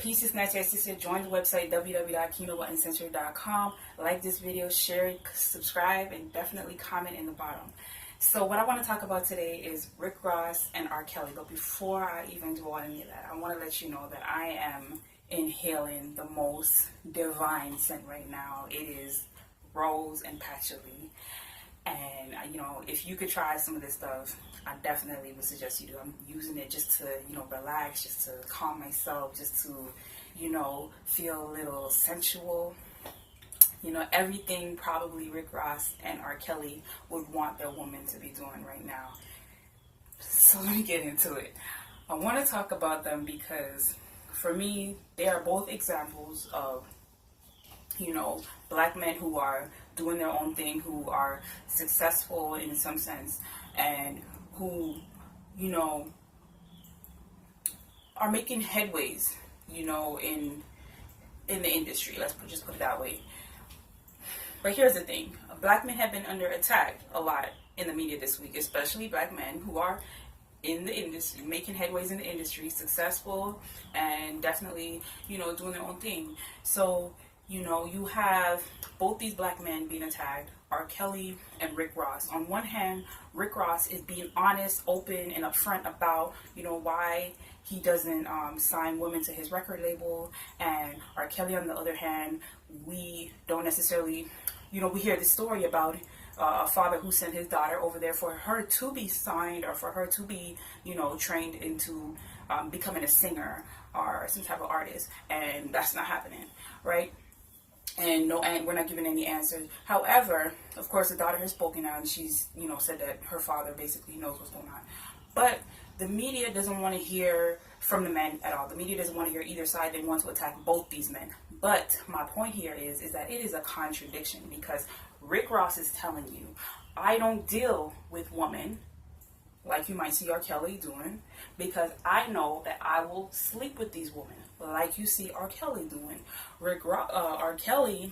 Peace is not your sister. Join the website www.kinobuttoncensored.com. Like this video, share it, subscribe, and definitely comment in the bottom. So what I want to talk about today is Rick Ross and R. Kelly. But before I even do all any of that, I want to let you know that I am inhaling the most divine scent right now. It is rose and patchouli. And, if you could try some of this stuff, I definitely would suggest you do. I'm using it just to, relax, just to calm myself, just to, feel a little sensual. Everything probably Rick Ross and R. Kelly would want their woman to be doing right now. So let me get into it. I want to talk about them because, for me, they are both examples of black men who are doing their own thing, who are successful in some sense, and who, are making headways, in the industry. Let's just put it that way. But here's the thing. Black men have been under attack a lot in the media this week, especially black men who are in the industry, making headways in the industry, successful, and definitely, doing their own thing. So, you have both these black men being attacked, R. Kelly and Rick Ross. On one hand, Rick Ross is being honest, open, and upfront about, why he doesn't sign women to his record label. And R. Kelly, on the other hand, we don't necessarily, we hear the story about a father who sent his daughter over there for her to be signed or for her to be, trained into becoming a singer or some type of artist. And that's not happening, right? And we're not giving any answers. However, of course, the daughter has spoken out, and she's, said that her father basically knows what's going on. But the media doesn't want to hear from the men at all. The media doesn't want to hear either side. They want to attack both these men. But my point here is that it is a contradiction, because Rick Ross is telling you, I don't deal with women like you might see R. Kelly doing, because I know that I will sleep with these women, like you see R. Kelly doing. R. Kelly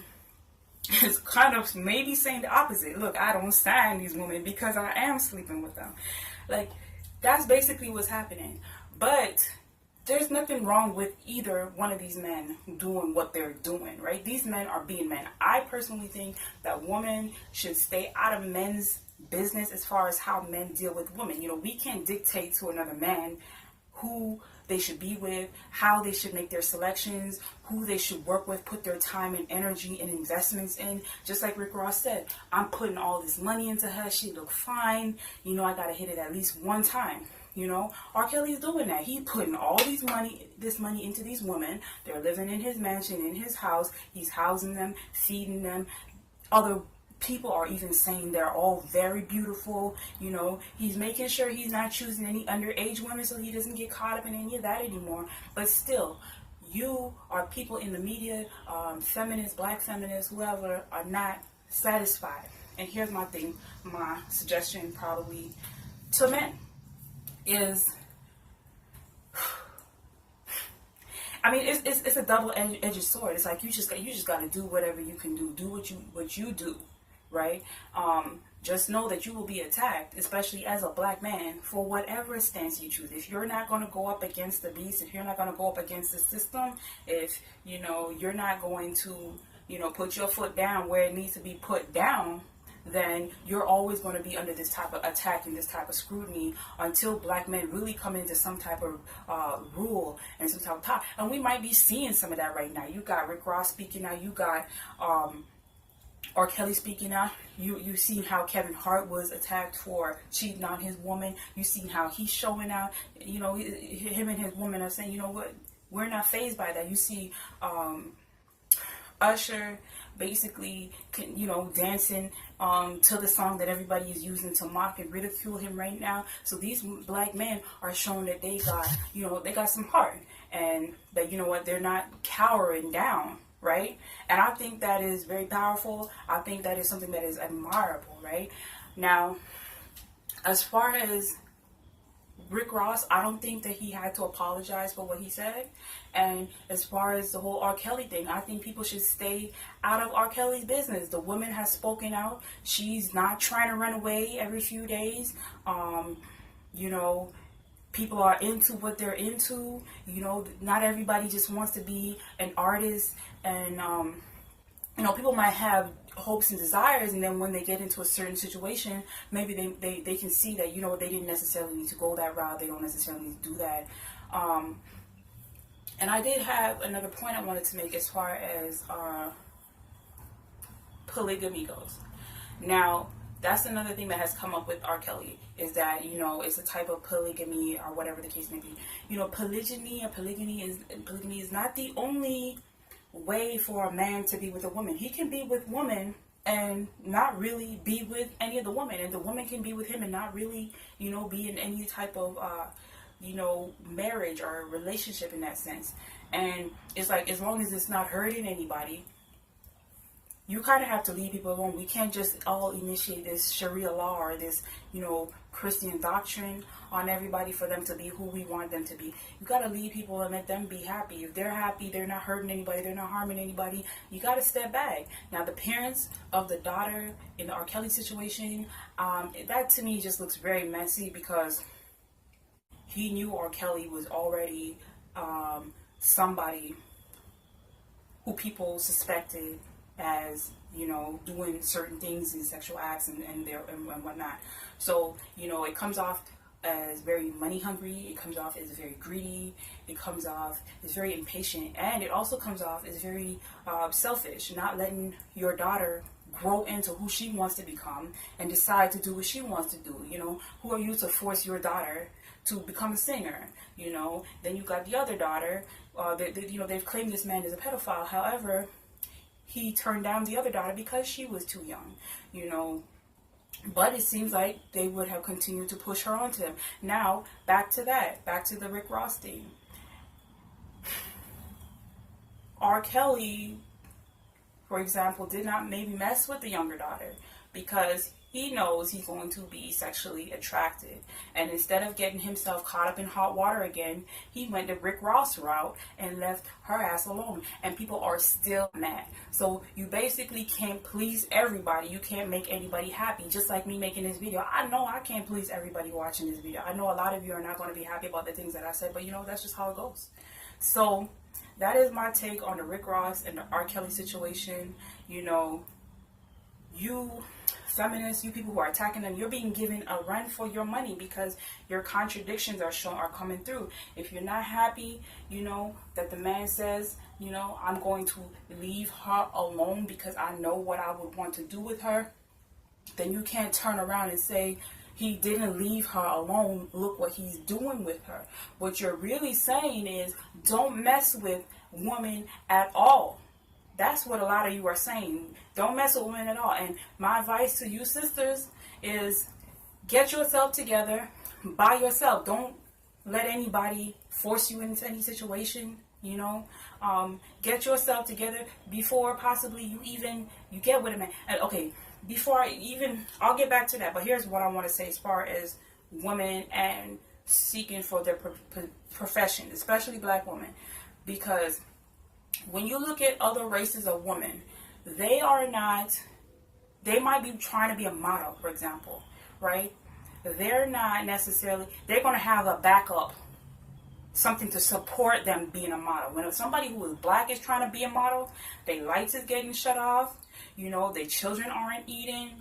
is kind of maybe saying the opposite. Look, I don't sign these women because I am sleeping with them. Like, that's basically what's happening. But there's nothing wrong with either one of these men doing what they're doing, right? These men are being men. I personally think that women should stay out of men's business as far as how men deal with women. We can't dictate to another man who they should be with, how they should make their selections, who they should work with, put their time and energy and investments in. Just like Rick Ross said, I'm putting all this money into her. She look fine. I gotta hit it at least one time. R. Kelly's doing that. He's putting all this money into these women. They're living in his mansion, in his house. He's housing them, feeding them. Other people are even saying they're all very beautiful. He's making sure he's not choosing any underage women so he doesn't get caught up in any of that anymore. But still, you are people in the media, feminists, black feminists, whoever, are not satisfied. And here's my thing, my suggestion probably to men is, it's a double-edged sword. It's like you just got to do whatever you can do. Do what you do, right? Just know that you will be attacked, especially as a black man, for whatever stance you choose. If you're not going to go up against the beast, if you're not going to go up against the system, if you're not going to put your foot down where it needs to be put down, then you're always going to be under this type of attack and this type of scrutiny until black men really come into some type of rule and some type of top. And we might be seeing some of that right now. You got Rick Ross speaking out. You got R. Kelly speaking out. You seen how Kevin Hart was attacked for cheating on his woman. You seen how he's showing out. Him and his woman are saying, what, we're not fazed by that. You see Usher basically, dancing to the song that everybody is using to mock and ridicule him right now. So these black men are showing that they got, they got some heart, and that, they're not cowering down, right? And I think that is very powerful. I think that is something that is admirable, right? Now, as far as Rick Ross, I don't think that he had to apologize for what he said. And as far as the whole R. Kelly thing, I think people should stay out of R. Kelly's business. The woman has spoken out. She's not trying to run away every few days. people are into what they're into. You know, not everybody just wants to be an artist, and you know, people might have hopes and desires, and then when they get into a certain situation, maybe they can see that, you know, they didn't necessarily need to go that route, they don't necessarily need to do that. And I did have another point I wanted to make as far as polygamy goes. Now, that's another thing that has come up with R. Kelly, is that, you know, it's a type of polygamy, or whatever the case may be. You know, polygamy is not the only way for a man to be with a woman. He can be with women and not really be with any of the women, and the woman can be with him and not really, you know, be in any type of you know, marriage or relationship in that sense. And it's like, as long as it's not hurting anybody, you kind of have to leave people alone. We can't just all initiate this Sharia law or this, you know, Christian doctrine on everybody for them to be who we want them to be. You got to leave people and let them be happy. If they're happy, they're not hurting anybody, they're not harming anybody, you got to step back. Now, the parents of the daughter in the R. Kelly situation, that to me just looks very messy, because he knew R. Kelly was already somebody who people suspected as, you know, doing certain things in sexual acts and whatnot. So, you know, it comes off as very money hungry, it comes off as very greedy, it comes off as very impatient, and it also comes off as very selfish, not letting your daughter grow into who she wants to become and decide to do what she wants to do. You know, who are you to force your daughter to become a singer? You know, then you got the other daughter, you know, they've claimed this man is a pedophile. However, he turned down the other daughter because she was too young, you know. But it seems like they would have continued to push her onto him. Now, back to the Rick Ross thing. R. Kelly, for example, did not maybe mess with the younger daughter because he knows he's going to be sexually attracted. And instead of getting himself caught up in hot water again, he went the Rick Ross route and left her ass alone. And people are still mad. So you basically can't please everybody. You can't make anybody happy. Just like me making this video. I know I can't please everybody watching this video. I know a lot of you are not going to be happy about the things that I said, but you know, that's just how it goes. So that is my take on the Rick Ross and the R. Kelly situation. You know, you feminists, you people who are attacking them, you're being given a run for your money because your contradictions are coming through. If you're not happy, you know, that the man says, you know, I'm going to leave her alone because I know what I would want to do with her, then you can't turn around and say he didn't leave her alone, look what he's doing with her. What you're really saying is, don't mess with women at all. That's what a lot of you are saying. Don't mess with women at all. And my advice to you sisters is, get yourself together by yourself. Don't let anybody force you into any situation, you know. Get yourself together before possibly you get with a man. And okay, I'll get back to that. But here's what I want to say as far as women and seeking for their profession, especially black women. Because when you look at other races of women, they might be trying to be a model, for example, right? They're not necessarily, they're going to have a backup, something to support them being a model. When somebody who is black is trying to be a model, their lights is getting shut off, you know, their children aren't eating,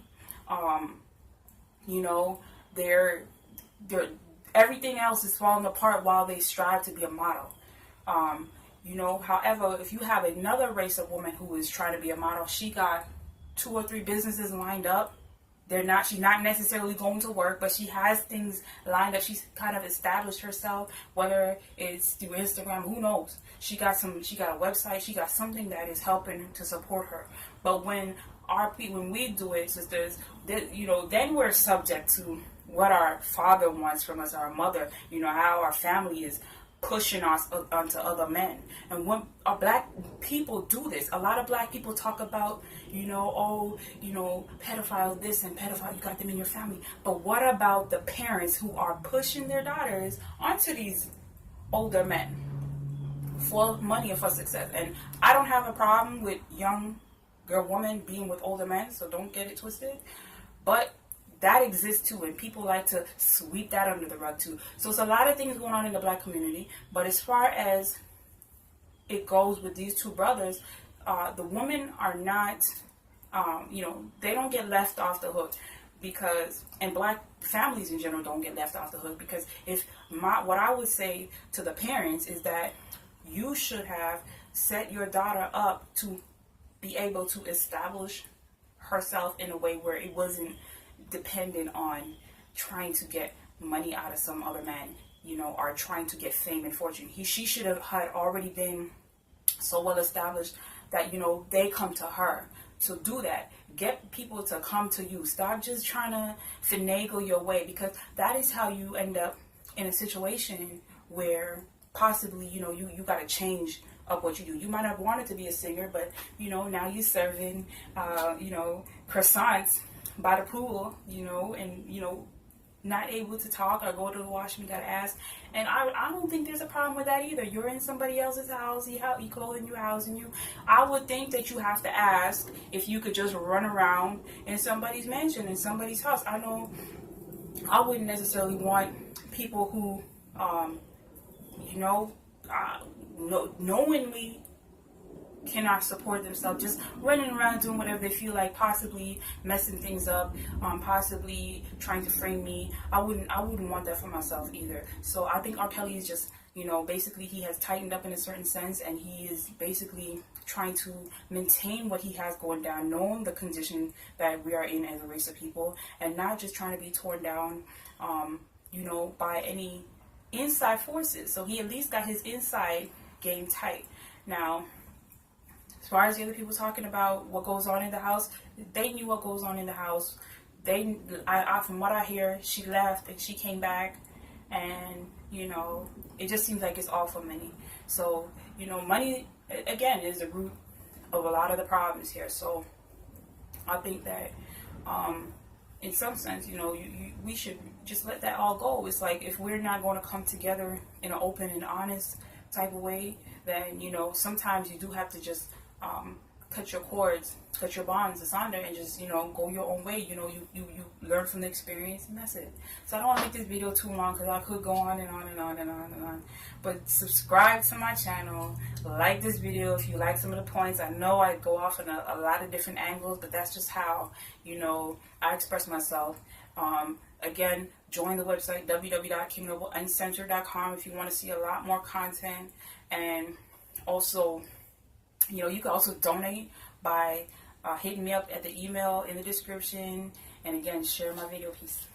you know, everything else is falling apart while they strive to be a model. You know, however, if you have another race of woman who is trying to be a model, she got 2 or 3 businesses lined up. She's not necessarily going to work, but she has things lined up. She's kind of established herself, whether it's through Instagram, who knows? She got a website, she got something that is helping to support her. But when we do it, sisters, you know, then we're subject to what our father wants from us, our mother, you know, how our family is pushing us onto other men. And when our black people do this, a lot of black people talk about, you know, oh, you know, pedophile this and pedophile, you got them in your family. But what about the parents who are pushing their daughters onto these older men for money and for success? And I don't have a problem with young girl woman being with older men, so don't get it twisted. But that exists too, and people like to sweep that under the rug too. So it's a lot of things going on in the black community. But as far as it goes with these two brothers, the women are not, they don't get left off the hook, because, and black families in general don't get left off the hook, because what I would say to the parents is that you should have set your daughter up to be able to establish herself in a way where it wasn't dependent on trying to get money out of some other man, or trying to get fame and fortune. She should have had already been so well established that, they come to her to do that. Get people to come to you. Stop just trying to finagle your way, because that is how you end up in a situation where possibly, you got to change up what you do. You might have wanted to be a singer, but, now you're serving, croissants by the pool, and, not able to talk or go to the washroom, you gotta ask. And I don't think there's a problem with that either. You're in somebody else's house, he clothing you, housing you. I would think that you have to ask if you could just run around in somebody's mansion, in somebody's house. I know I wouldn't necessarily want people who, knowingly cannot support themselves, just running around doing whatever they feel like, possibly messing things up, possibly trying to frame me. I wouldn't want that for myself either. So I think R. Kelly is just, basically he has tightened up in a certain sense, and he is basically trying to maintain what he has going down, knowing the condition that we are in as a race of people, and not just trying to be torn down, by any inside forces. So he at least got his inside game tight. Now, as far as the other people talking about what goes on in the house, they knew what goes on in the house. From what I hear, she left and she came back, and it just seems like it's all for money. So money again is the root of a lot of the problems here. So I think that in some sense, we should just let that all go. It's like, if we're not going to come together in an open and honest type of way, then sometimes you do have to just cut your cords, cut your bonds asunder, and just go your own way. You learn from the experience, and that's it. So I don't want to make this video too long, because I could go on and on and on and on and on. But subscribe to my channel, like this video if you like some of the points. I know I go off in a lot of different angles, but that's just how I express myself. Again, join the website www.kimnobleuncensored.com if you want to see a lot more content. And also, you can also donate by hitting me up at the email in the description. And again, share my video. Peace.